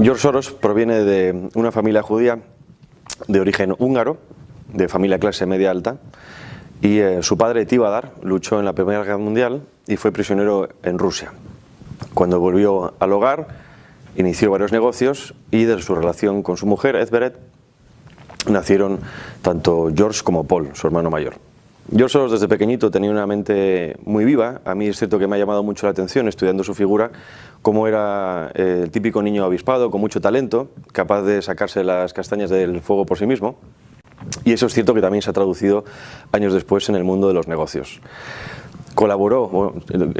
George Soros proviene de una familia judía de origen húngaro, de familia clase media alta, y su padre Tivadar luchó en la Primera Guerra Mundial y fue prisionero en Rusia. Cuando volvió al hogar, inició varios negocios y de su relación con su mujer, Edberet, nacieron tanto George como Paul, su hermano mayor. George Soros desde pequeñito tenía una mente muy viva. A mí es cierto que me ha llamado mucho la atención estudiando su figura, cómo era el típico niño avispado, con mucho talento, capaz de sacarse las castañas del fuego por sí mismo. Y eso es cierto que también se ha traducido años después en el mundo de los negocios.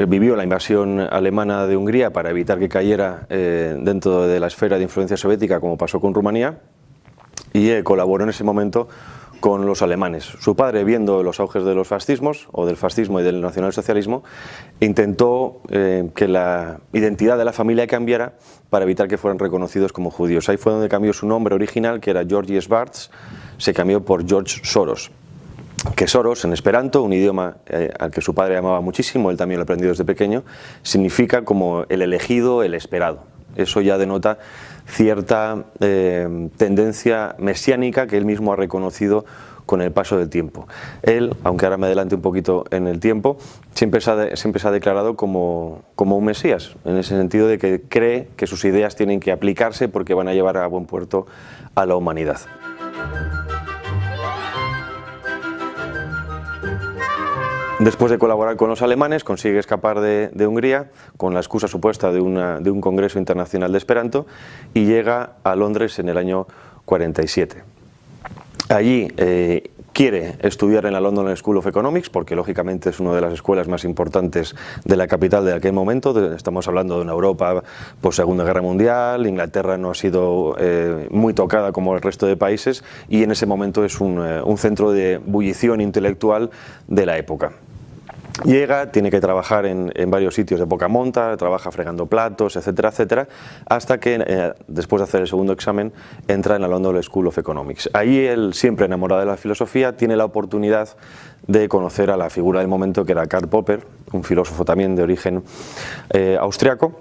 Vivió la invasión alemana de Hungría para evitar que cayera dentro de la esfera de influencia soviética, como pasó con Rumanía, y colaboró en ese momento con los alemanes. Su padre, viendo los auges de los fascismos, o del fascismo y del nacionalsocialismo, intentó que la identidad de la familia cambiara para evitar que fueran reconocidos como judíos. Ahí fue donde cambió su nombre original, que era Georgi Schwartz, se cambió por George Soros. Que Soros, en esperanto, un idioma al que su padre amaba muchísimo, él también lo aprendió desde pequeño, significa como el elegido, el esperado. Eso ya denota cierta tendencia mesiánica que él mismo ha reconocido con el paso del tiempo. Él, aunque ahora me adelante un poquito en el tiempo, siempre se ha declarado como un mesías, en ese sentido de que cree que sus ideas tienen que aplicarse porque van a llevar a buen puerto a la humanidad. Después de colaborar con los alemanes, consigue escapar de Hungría con la excusa supuesta de un congreso internacional de Esperanto y llega a Londres en el año 47. Allí quiere estudiar en la London School of Economics porque lógicamente es una de las escuelas más importantes de la capital de aquel momento. Estamos hablando de una Europa post Segunda Guerra Mundial. Inglaterra no ha sido muy tocada como el resto de países y en ese momento es un centro de ebullición intelectual de la época. Llega, tiene que trabajar en varios sitios de poca monta, trabaja fregando platos, etcétera, etcétera, hasta que después de hacer el segundo examen entra en la London School of Economics. Ahí él, siempre enamorado de la filosofía, tiene la oportunidad de conocer a la figura del momento, que era Karl Popper, un filósofo también de origen austriaco,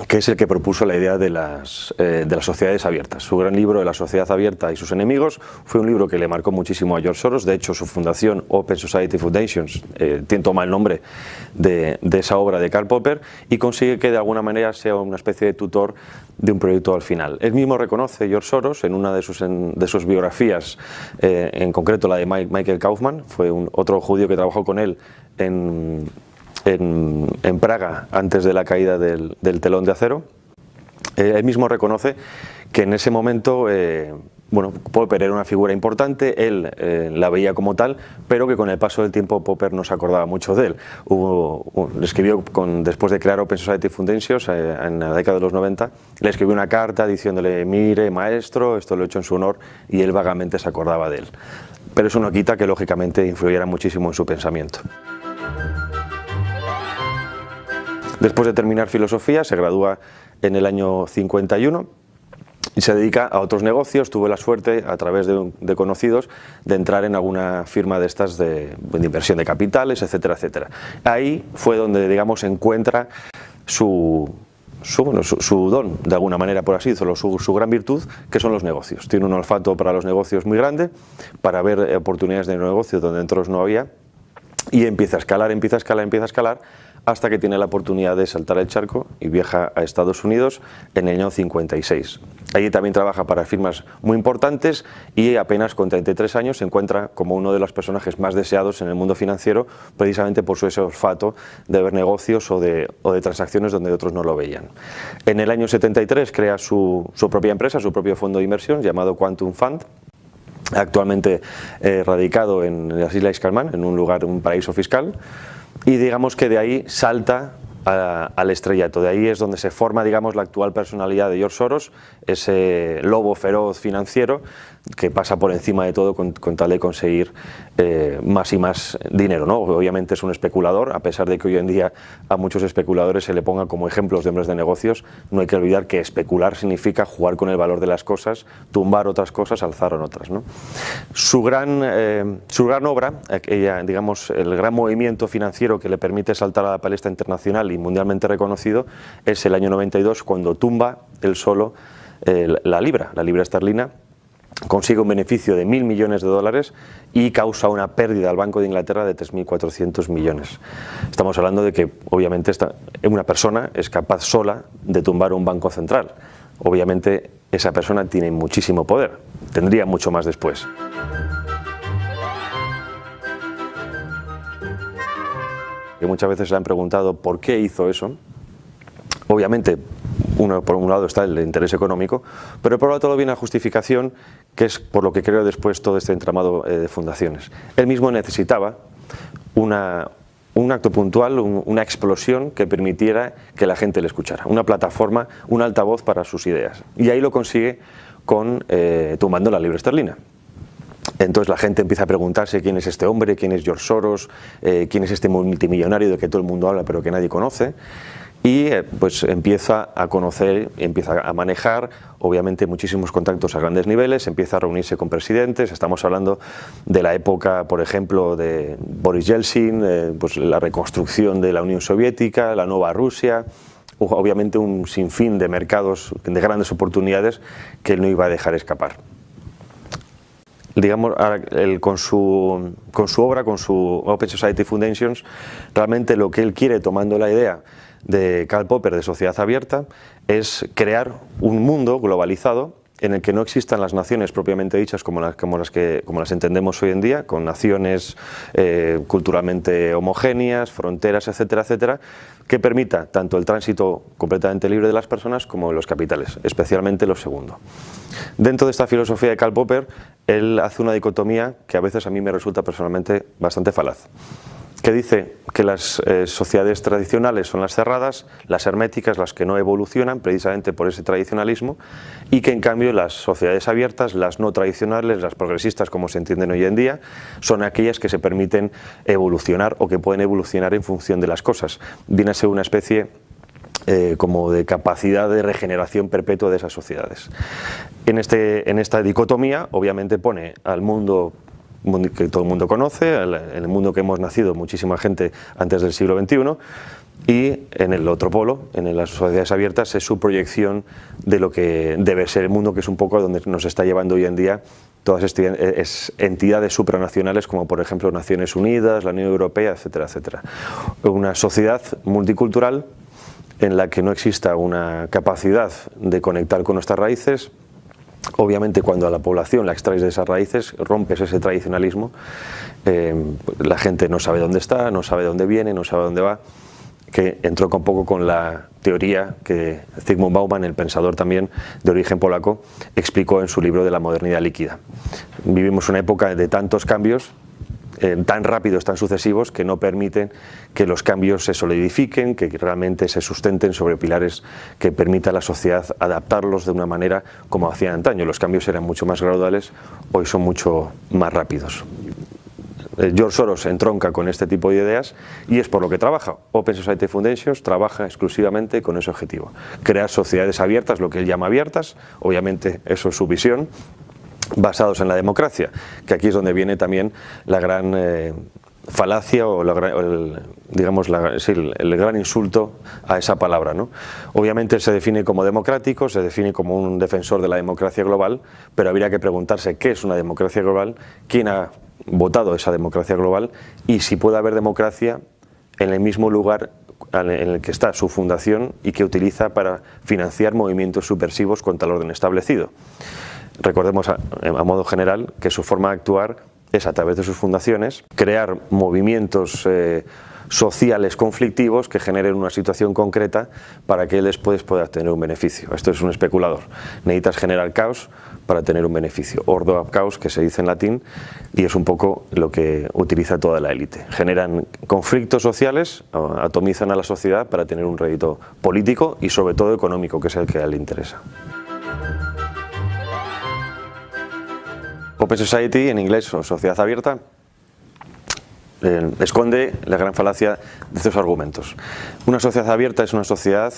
que es el que propuso la idea de las sociedades abiertas. Su gran libro, de La sociedad abierta y sus enemigos, fue un libro que le marcó muchísimo a George Soros. De hecho, su fundación, Open Society Foundations, toma el nombre de esa obra de Karl Popper y consigue que de alguna manera sea una especie de tutor de un proyecto al final. Él mismo reconoce, George Soros, en una de sus biografías, en concreto la de Michael Kaufman, fue otro judío que trabajó con él en Praga antes de la caída del telón de acero. Él mismo reconoce que en ese momento Popper era una figura importante, él la veía como tal, pero que con el paso del tiempo Popper no se acordaba mucho de él. Le escribió, después de crear Open Society Foundations en la década de los 90, le escribió una carta diciéndole: mire maestro, esto lo he hecho en su honor, y él vagamente se acordaba de él. Pero eso no quita que lógicamente influyera muchísimo en su pensamiento. Después de terminar filosofía, se gradúa en el año 51 y se dedica a otros negocios. Tuve la suerte, a través de conocidos, de entrar en alguna firma de estas de inversión de capitales, etcétera, etcétera. Ahí fue donde, digamos, encuentra su don, de alguna manera, por así decirlo, su gran virtud, que son los negocios. Tiene un olfato para los negocios muy grande, para ver oportunidades de negocio donde otros no había, y empieza a escalar, hasta que tiene la oportunidad de saltar el charco y viaja a Estados Unidos en el año 56. Allí también trabaja para firmas muy importantes y apenas con 33 años se encuentra como uno de los personajes más deseados en el mundo financiero, precisamente por ese olfato de ver negocios o de transacciones donde otros no lo veían. En el año 73 crea su propia empresa, su propio fondo de inversión llamado Quantum Fund, actualmente radicado en las Islas Caimán, en un paraíso fiscal. Y digamos que de ahí salta al estrellato. De ahí es donde se forma, digamos, la actual personalidad de George Soros, ese lobo feroz financiero que pasa por encima de todo con tal de conseguir más y más dinero, ¿no? Obviamente es un especulador, a pesar de que hoy en día a muchos especuladores se le ponga como ejemplos de hombres de negocios. No hay que olvidar que especular significa jugar con el valor de las cosas, tumbar otras cosas, alzar en otras, ¿no? Su gran obra, digamos, el gran movimiento financiero que le permite saltar a la palestra internacional y mundialmente reconocido, es el año 92, cuando tumba él solo la libra esterlina, consigue un beneficio de 1.000 millones de dólares y causa una pérdida al Banco de Inglaterra de 3.400 millones. Estamos hablando de que obviamente una persona es capaz sola de tumbar un banco central. Obviamente esa persona tiene muchísimo poder, tendría mucho más después. Que muchas veces le han preguntado por qué hizo eso. Obviamente, por un lado está el interés económico, pero por otro lado viene la justificación, que es por lo que creó después todo este entramado de fundaciones. Él mismo necesitaba un acto puntual, una explosión que permitiera que la gente le escuchara, una plataforma, un altavoz para sus ideas. Y ahí lo consigue tumbando la libra esterlina. Entonces la gente empieza a preguntarse quién es este hombre, quién es George Soros, quién es este multimillonario de que todo el mundo habla pero que nadie conoce. Y pues empieza a conocer, empieza a manejar, obviamente, muchísimos contactos a grandes niveles, empieza a reunirse con presidentes. Estamos hablando de la época, por ejemplo, de Boris Yeltsin, pues la reconstrucción de la Unión Soviética, la nueva Rusia, obviamente un sinfín de mercados, de grandes oportunidades que él no iba a dejar escapar. Digamos, con su obra, con su Open Society Foundations, realmente lo que él quiere, tomando la idea de Karl Popper de sociedad abierta, es crear un mundo globalizado en el que no existan las naciones propiamente dichas como las entendemos hoy en día, con naciones culturalmente homogéneas, fronteras, etcétera, etcétera, que permita tanto el tránsito completamente libre de las personas como los capitales, especialmente lo segundo. Dentro de esta filosofía de Karl Popper, él hace una dicotomía que a veces a mí me resulta personalmente bastante falaz, que dice que las sociedades tradicionales son las cerradas, las herméticas las que no evolucionan precisamente por ese tradicionalismo, y que en cambio las sociedades abiertas, las no tradicionales, las progresistas como se entienden hoy en día, son aquellas que se permiten evolucionar o que pueden evolucionar en función de las cosas. Viene a ser una especie como de capacidad de regeneración perpetua de esas sociedades. En esta dicotomía obviamente pone al mundo que todo el mundo conoce, en el mundo que hemos nacido muchísima gente antes del siglo XXI, y en el otro polo, en las sociedades abiertas, es su proyección de lo que debe ser el mundo, que es un poco donde nos está llevando hoy en día todas estas entidades supranacionales, como por ejemplo Naciones Unidas, la Unión Europea, etcétera, etcétera. Una sociedad multicultural en la que no exista una capacidad de conectar con nuestras raíces. Obviamente cuando a la población la extraes de esas raíces, rompes ese tradicionalismo, la gente no sabe dónde está, no sabe dónde viene, no sabe dónde va, que entró un poco con la teoría que Zygmunt Bauman, el pensador también de origen polaco, explicó en su libro de la modernidad líquida. Vivimos una época de tantos cambios, tan rápidos, tan sucesivos, que no permiten que los cambios se solidifiquen, que realmente se sustenten sobre pilares que permita a la sociedad adaptarlos de una manera como hacían antaño. Los cambios eran mucho más graduales, hoy son mucho más rápidos. George Soros entronca con este tipo de ideas y es por lo que trabaja. Open Society Foundations trabaja exclusivamente con ese objetivo. Crear sociedades abiertas, lo que él llama abiertas, obviamente eso es su visión, basados en la democracia, que aquí es donde viene también la gran falacia o el gran insulto a esa palabra, ¿no? Obviamente se define como democrático, se define como un defensor de la democracia global, pero habría que preguntarse qué es una democracia global, quién ha votado esa democracia global y si puede haber democracia en el mismo lugar en el que está su fundación y que utiliza para financiar movimientos subversivos contra el orden establecido. Recordemos a modo general que su forma de actuar es a través de sus fundaciones crear movimientos sociales conflictivos que generen una situación concreta para que él después pueda tener un beneficio. Esto es un especulador. Necesitas generar caos para tener un beneficio. Ordo ab caos, que se dice en latín, y es un poco lo que utiliza toda la élite. Generan conflictos sociales, atomizan a la sociedad para tener un rédito político y sobre todo económico, que es el que a él le interesa. Open Society, en inglés, o sociedad abierta, esconde la gran falacia de estos argumentos. Una sociedad abierta es una sociedad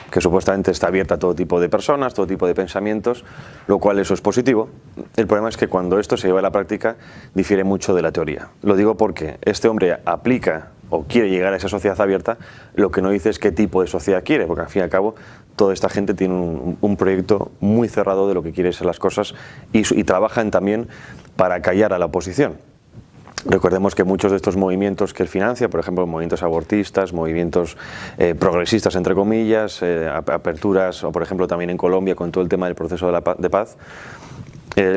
que supuestamente está abierta a todo tipo de personas, todo tipo de pensamientos, lo cual eso es positivo. El problema es que cuando esto se lleva a la práctica difiere mucho de la teoría. Lo digo porque este hombre aplica o quiere llegar a esa sociedad abierta, lo que no dice es qué tipo de sociedad quiere, porque al fin y al cabo toda esta gente tiene un proyecto muy cerrado de lo que quiere ser las cosas y trabajan también para callar a la oposición. Recordemos que muchos de estos movimientos que él financia, por ejemplo, movimientos abortistas, movimientos progresistas, entre comillas, aperturas, o por ejemplo también en Colombia con todo el tema del proceso de paz,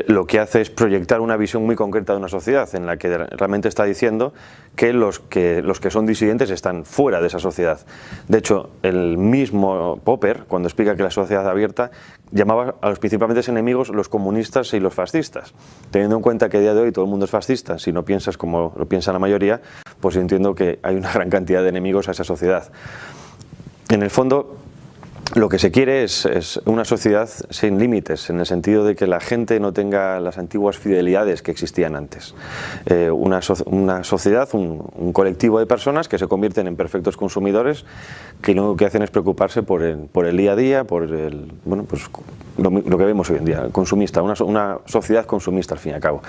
lo que hace es proyectar una visión muy concreta de una sociedad en la que realmente está diciendo que los que son disidentes están fuera de esa sociedad. De hecho, el mismo Popper, cuando explica que la sociedad abierta, llamaba a los principales enemigos los comunistas y los fascistas. Teniendo en cuenta que a día de hoy todo el mundo es fascista, si no piensas como lo piensa la mayoría, pues yo entiendo que hay una gran cantidad de enemigos a esa sociedad. En el fondo, lo que se quiere es una sociedad sin límites, en el sentido de que la gente no tenga las antiguas fidelidades que existían antes. Una sociedad, un colectivo de personas que se convierten en perfectos consumidores, que lo que hacen es preocuparse por el día a día, por lo que vemos hoy en día, consumista, una sociedad consumista al fin y al cabo.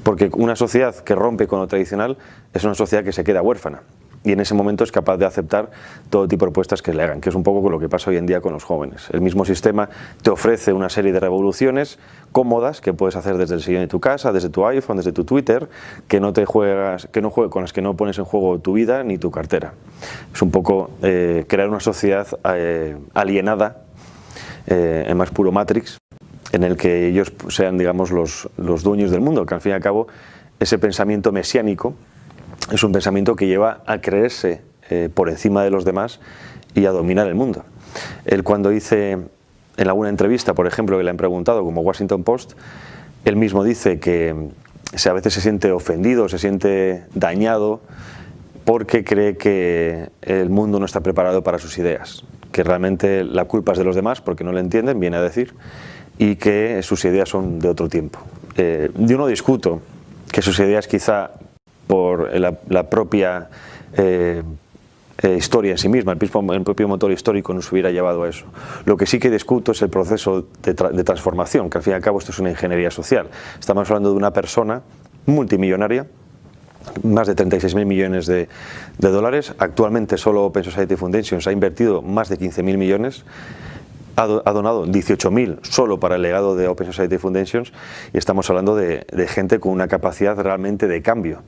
Porque una sociedad que rompe con lo tradicional es una sociedad que se queda huérfana. Y en ese momento es capaz de aceptar todo tipo de propuestas que le hagan, que es un poco lo que pasa hoy en día con los jóvenes. El mismo sistema te ofrece una serie de revoluciones cómodas que puedes hacer desde el sillón de tu casa, desde tu iPhone, desde tu Twitter, con las que no pones en juego tu vida ni tu cartera. Es un poco crear una sociedad alienada, en más puro Matrix, en el que ellos sean, digamos, los dueños del mundo, que al fin y al cabo ese pensamiento mesiánico es un pensamiento que lleva a creerse por encima de los demás y a dominar el mundo. Él, cuando dice en alguna entrevista, por ejemplo, que le han preguntado, como Washington Post, él mismo dice que a veces se siente ofendido, se siente dañado porque cree que el mundo no está preparado para sus ideas, que realmente la culpa es de los demás porque no le entienden, viene a decir, y que sus ideas son de otro tiempo. Yo no discuto que sus ideas quizá por la propia historia en sí misma, el propio motor histórico nos hubiera llevado a eso. Lo que sí que discuto es el proceso de transformación, que al fin y al cabo esto es una ingeniería social. Estamos hablando de una persona multimillonaria, más de 36.000 millones de dólares. Actualmente solo Open Society Foundations ha invertido más de 15.000 millones. Ha donado 18.000 solo para el legado de Open Society Foundations, y estamos hablando de gente con una capacidad realmente de cambio.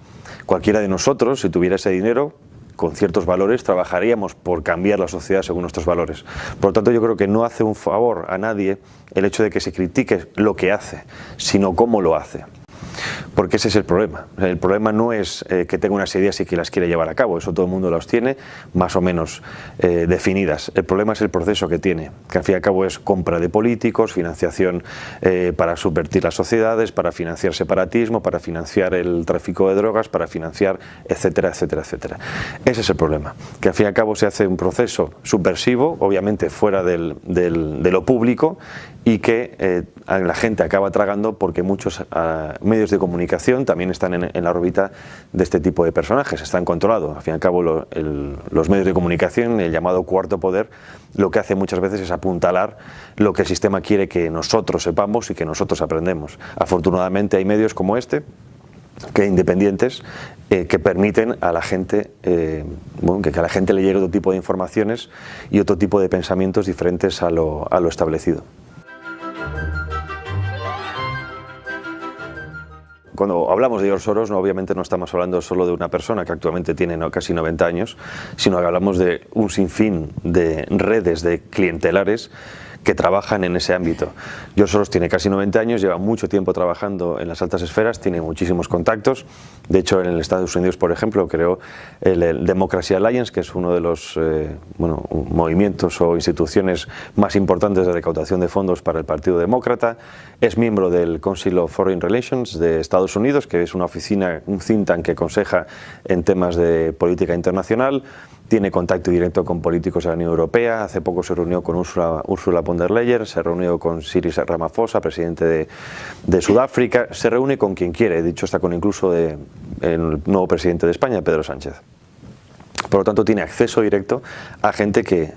Cualquiera de nosotros, si tuviera ese dinero, con ciertos valores, trabajaríamos por cambiar la sociedad según nuestros valores. Por lo tanto, yo creo que no hace un favor a nadie el hecho de que se critique lo que hace, sino cómo lo hace. Porque ese es el problema. El problema no es que tenga unas ideas y que las quiere llevar a cabo, eso todo el mundo las tiene más o menos definidas. El problema es el proceso que tiene, que al fin y al cabo es compra de políticos, financiación para subvertir las sociedades, para financiar separatismo, para financiar el tráfico de drogas, para financiar, etcétera, etcétera, etcétera. Ese es el problema, que al fin y al cabo se hace un proceso subversivo, obviamente fuera de lo público, y que la gente acaba tragando porque muchos medios de comunicación también están en la órbita de este tipo de personajes, están controlados. Al fin y al cabo los medios de comunicación, el llamado cuarto poder, lo que hace muchas veces es apuntalar lo que el sistema quiere que nosotros sepamos y que nosotros aprendemos. Afortunadamente hay medios como este, que independientes, que permiten a la gente que a la gente le llegue otro tipo de informaciones y otro tipo de pensamientos diferentes a lo establecido. Cuando hablamos de George Soros, obviamente no estamos hablando solo de una persona que actualmente tiene casi 90 años, sino que hablamos de un sinfín de redes de clientelares que trabajan en ese ámbito. George Soros tiene casi 90 años, lleva mucho tiempo trabajando en las altas esferas, tiene muchísimos contactos. De hecho, en Estados Unidos, por ejemplo, creó el Democracy Alliance, que es uno de los movimientos o instituciones más importantes de recaudación de fondos para el Partido Demócrata. Es miembro del Council of Foreign Relations de Estados Unidos, que es una oficina, un think tank que aconseja en temas de política internacional. tiene contacto directo con políticos de la Unión Europea. Hace poco se reunió con Ursula von der Leyen, se reunió con Cyril Ramaphosa, presidente de Sudáfrica, se reúne con quien quiere, dicho está con incluso el nuevo presidente de España, Pedro Sánchez. Por lo tanto, tiene acceso directo a gente que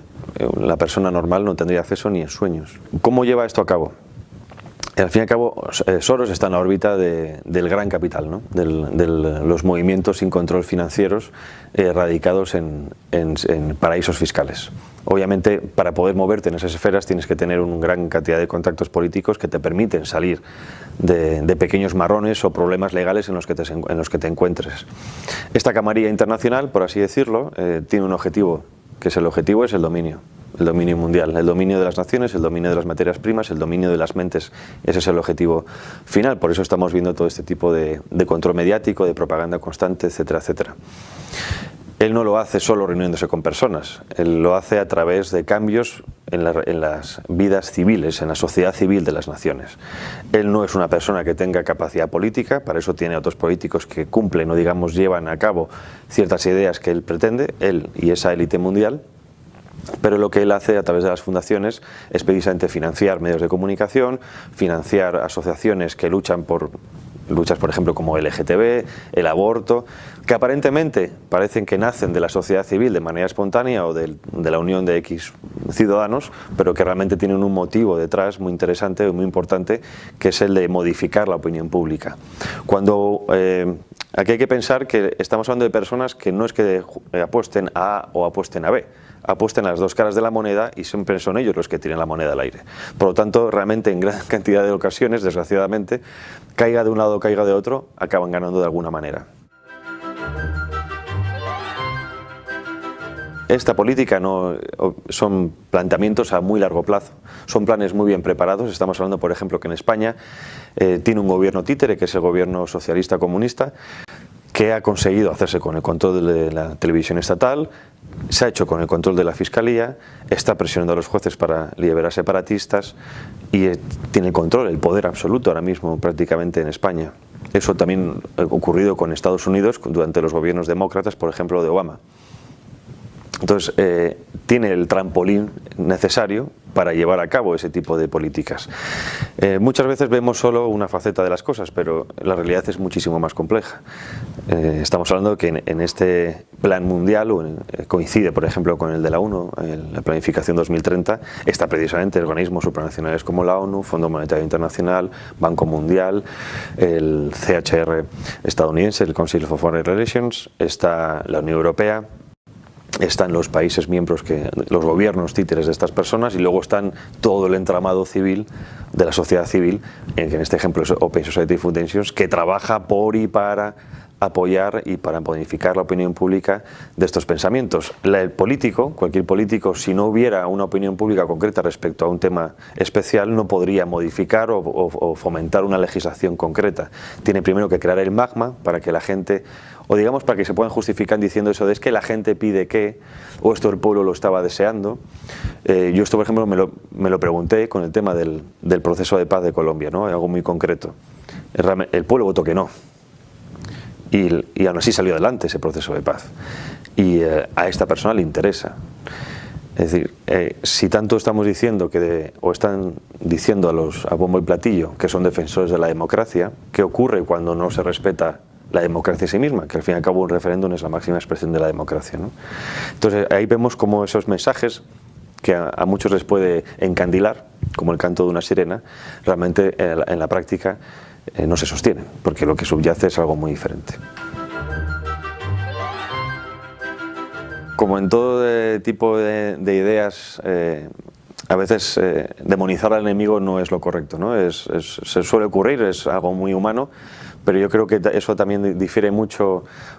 la persona normal no tendría acceso ni en sueños. ¿Cómo lleva esto a cabo? Al fin y al cabo, Soros está en la órbita del gran capital, ¿no? de los movimientos sin control financieros radicados en paraísos fiscales. Obviamente, para poder moverte en esas esferas tienes que tener una gran cantidad de contactos políticos que te permiten salir de pequeños marrones o problemas legales en los que te encuentres. Esta camarilla internacional, por así decirlo, tiene un objetivo, que es el dominio. El dominio mundial, el dominio de las naciones, el dominio de las materias primas, el dominio de las mentes. Ese es el objetivo final. Por eso estamos viendo todo este tipo de control mediático, de propaganda constante, etcétera, etcétera. Él no lo hace solo reuniéndose con personas, él lo hace a través de cambios en las vidas civiles, en la sociedad civil de las naciones. Él no es una persona que tenga capacidad política, para eso tiene otros políticos que cumplen o digamos llevan a cabo ciertas ideas que él pretende, él y esa élite mundial. Pero lo que él hace a través de las fundaciones es precisamente financiar medios de comunicación, financiar asociaciones que luchan por ejemplo como LGTB, el aborto, que aparentemente parecen que nacen de la sociedad civil de manera espontánea o de la unión de X ciudadanos, pero que realmente tienen un motivo detrás muy interesante y muy importante, que es el de modificar la opinión pública. Aquí hay que pensar que estamos hablando de personas que no es que apuesten a A o apuesten a B, apuesten a las dos caras de la moneda y siempre son ellos los que tienen la moneda al aire. Por lo tanto, realmente en gran cantidad de ocasiones, desgraciadamente, caiga de un lado o caiga de otro, acaban ganando de alguna manera. Esta política no son planteamientos a muy largo plazo, son planes muy bien preparados. Estamos hablando, por ejemplo, que en España tiene un gobierno títere, que es el gobierno socialista comunista, que ha conseguido hacerse con el control de la televisión estatal, se ha hecho con el control de la fiscalía, está presionando a los jueces para liberar separatistas y tiene el control, el poder absoluto ahora mismo prácticamente en España. Eso también ha ocurrido con Estados Unidos durante los gobiernos demócratas, por ejemplo, de Obama. Entonces, tiene el trampolín necesario para llevar a cabo ese tipo de políticas. Muchas veces vemos solo una faceta de las cosas, pero la realidad es muchísimo más compleja. Estamos hablando de que en este plan mundial, coincide por ejemplo con el de la ONU, la planificación 2030, está precisamente organismos supranacionales como la ONU, Fondo Monetario Internacional, Banco Mundial, el CHR estadounidense, el Council for Foreign Relations, está la Unión Europea, están los países miembros, los gobiernos títeres de estas personas, y luego están todo el entramado civil de la sociedad civil, que en este ejemplo es Open Society Foundations, que trabaja por y para apoyar y para modificar la opinión pública de estos pensamientos. El político, cualquier político, si no hubiera una opinión pública concreta respecto a un tema especial, no podría modificar o fomentar una legislación concreta. Tiene primero que crear el magma para que la gente, o digamos para que se puedan justificar diciendo eso de es que la gente pide que, o esto el pueblo lo estaba deseando. Yo esto, por ejemplo, me lo pregunté con el tema del proceso de paz de Colombia, ¿no? Algo muy concreto. El pueblo votó que no. Y aún así salió adelante ese proceso de paz. Y a esta persona le interesa. Es decir, si tanto estamos diciendo o están diciendo a bombo y platillo que son defensores de la democracia, ¿qué ocurre cuando no se respeta la democracia en sí misma? Que al fin y al cabo un referéndum es la máxima expresión de la democracia, ¿no? Entonces ahí vemos cómo esos mensajes que a muchos les puede encandilar, como el canto de una sirena, realmente en la práctica no se sostienen, porque lo que subyace es algo muy diferente. Como en todo tipo de ideas, a veces demonizar al enemigo no es lo correcto, ¿no? Se suele ocurrir, es algo muy humano, pero yo creo que eso también difiere mucho,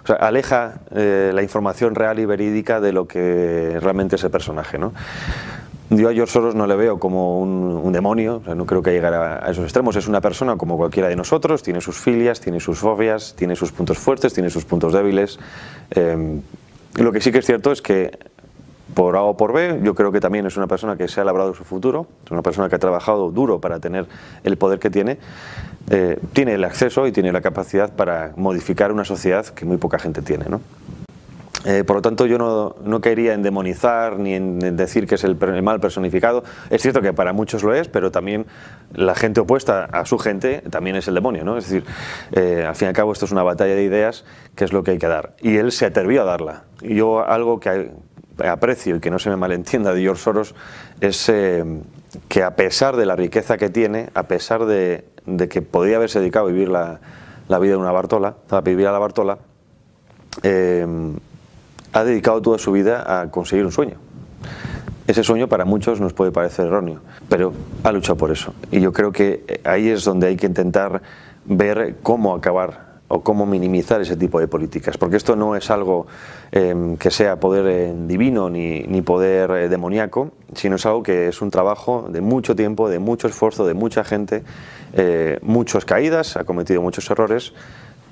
o sea, aleja la información real y verídica de lo que realmente es el personaje, ¿no? Yo a George Soros no le veo como un demonio, o sea, no creo que llegara a esos extremos. Es una persona como cualquiera de nosotros, tiene sus filias, tiene sus fobias, tiene sus puntos fuertes, tiene sus puntos débiles. Lo que sí que es cierto es que por A o por B, yo creo que también es una persona que se ha labrado su futuro, es una persona que ha trabajado duro para tener el poder que tiene el acceso y tiene la capacidad para modificar una sociedad que muy poca gente tiene, ¿no? Por lo tanto, yo no caería en demonizar ni en decir que es el mal personificado. Es cierto que para muchos lo es, pero también la gente opuesta a su gente también es el demonio, ¿no? Es decir, al fin y al cabo esto es una batalla de ideas, que es lo que hay que dar. Y él se atrevió a darla. Y yo algo que aprecio y que no se me malentienda de George Soros es que a pesar de la riqueza que tiene, a pesar de que podría haberse dedicado a vivir la vida de una Bartola, a vivir a la Bartola, ha dedicado toda su vida a conseguir un sueño. Ese sueño para muchos nos puede parecer erróneo, pero ha luchado por eso. Y yo creo que ahí es donde hay que intentar ver cómo acabar o cómo minimizar ese tipo de políticas, porque esto no es algo que sea poder divino ni poder demoníaco, sino es algo que es un trabajo de mucho tiempo, de mucho esfuerzo, de mucha gente, muchas caídas, ha cometido muchos errores,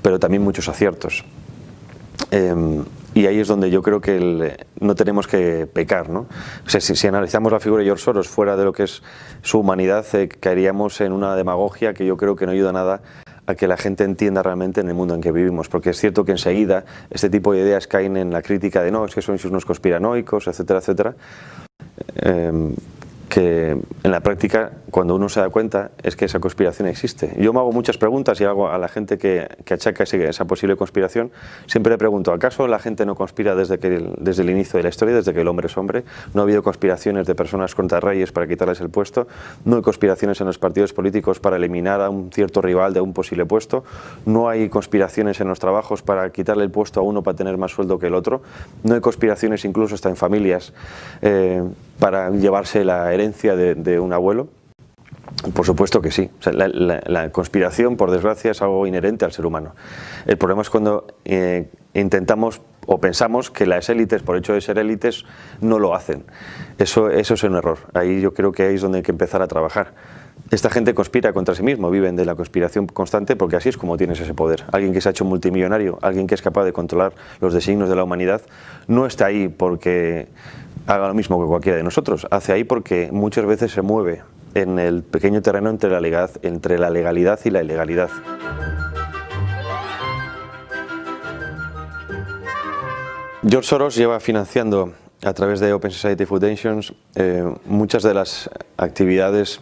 pero también muchos aciertos. Y ahí es donde yo creo que no tenemos que pecar, ¿no? O sea, si analizamos la figura de George Soros fuera de lo que es su humanidad, caeríamos en una demagogia que yo creo que no ayuda nada a que la gente entienda realmente en el mundo en que vivimos, porque es cierto que enseguida este tipo de ideas caen en la crítica de no, es que son unos conspiranoicos, etcétera, etcétera, que en la práctica, cuando uno se da cuenta, es que esa conspiración existe. Yo me hago muchas preguntas y hago a la gente que achaca esa posible conspiración, siempre le pregunto, ¿acaso la gente no conspira desde el inicio de la historia, desde que el hombre es hombre? ¿No ha habido conspiraciones de personas contra reyes para quitarles el puesto? ¿No hay conspiraciones en los partidos políticos para eliminar a un cierto rival de un posible puesto? ¿No hay conspiraciones en los trabajos para quitarle el puesto a uno para tener más sueldo que el otro? ¿No hay conspiraciones incluso hasta en familias para llevarse la herencia de un abuelo? Por supuesto que sí. O sea, la conspiración, por desgracia, es algo inherente al ser humano. El problema es cuando intentamos o pensamos que las élites, por hecho de ser élites, no lo hacen. Eso es un error. Ahí yo creo que ahí es donde hay que empezar a trabajar. Esta gente conspira contra sí mismo, viven de la conspiración constante porque así es como tienes ese poder. Alguien que se ha hecho multimillonario, alguien que es capaz de controlar los designios de la humanidad, no está ahí porque haga lo mismo que cualquiera de nosotros, hace ahí porque muchas veces se mueve en el pequeño terreno entre la legalidad y la ilegalidad. George Soros lleva financiando a través de Open Society Foundations muchas de las actividades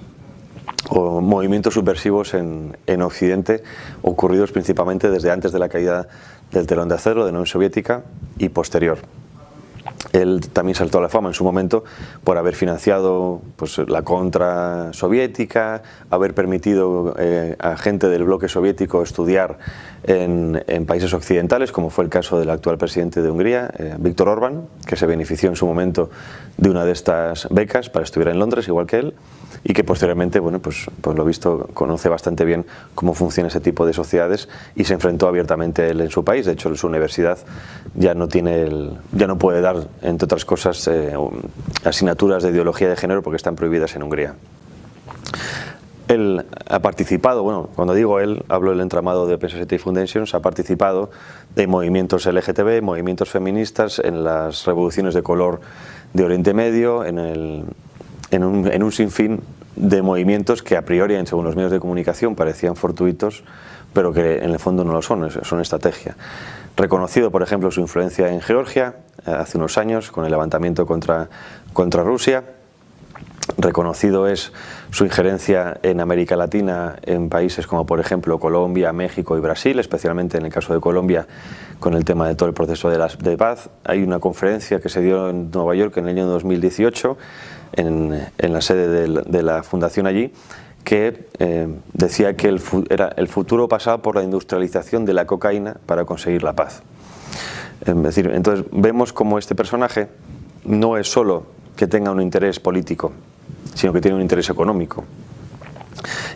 o movimientos subversivos en Occidente, ocurridos principalmente desde antes de la caída del telón de acero de la Unión Soviética y posterior. Él también saltó a la fama en su momento por haber financiado pues, la contra soviética, haber permitido a gente del bloque soviético estudiar en países occidentales, como fue el caso del actual presidente de Hungría, Viktor Orbán, que se benefició en su momento de una de estas becas para estudiar en Londres, igual que él, y que posteriormente, bueno, pues lo visto, conoce bastante bien cómo funciona ese tipo de sociedades y se enfrentó abiertamente él en su país. De hecho, en su universidad ya no puede dar, entre otras cosas, asignaturas de ideología de género porque están prohibidas en Hungría. Él ha participado, bueno, cuando digo él, hablo del entramado de Open Society Foundations, ha participado de movimientos LGTB, movimientos feministas, en las revoluciones de color de Oriente Medio, en un sinfín de movimientos que a priori, según los medios de comunicación, parecían fortuitos, pero que en el fondo no lo son, son estrategia. Reconocido, por ejemplo, su influencia en Georgia, hace unos años, con el levantamiento contra Rusia. Reconocido es su injerencia en América Latina, en países como por ejemplo Colombia, México y Brasil, especialmente en el caso de Colombia con el tema de todo el proceso de paz. Hay una conferencia que se dio en Nueva York en el año 2018, en la sede de la fundación allí, que decía que el futuro pasaba por la industrialización de la cocaína para conseguir la paz. Es decir, entonces vemos como este personaje no es solo que tenga un interés político, sino que tiene un interés económico.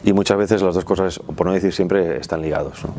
Y muchas veces las dos cosas, por no decir siempre, están ligados, ¿no?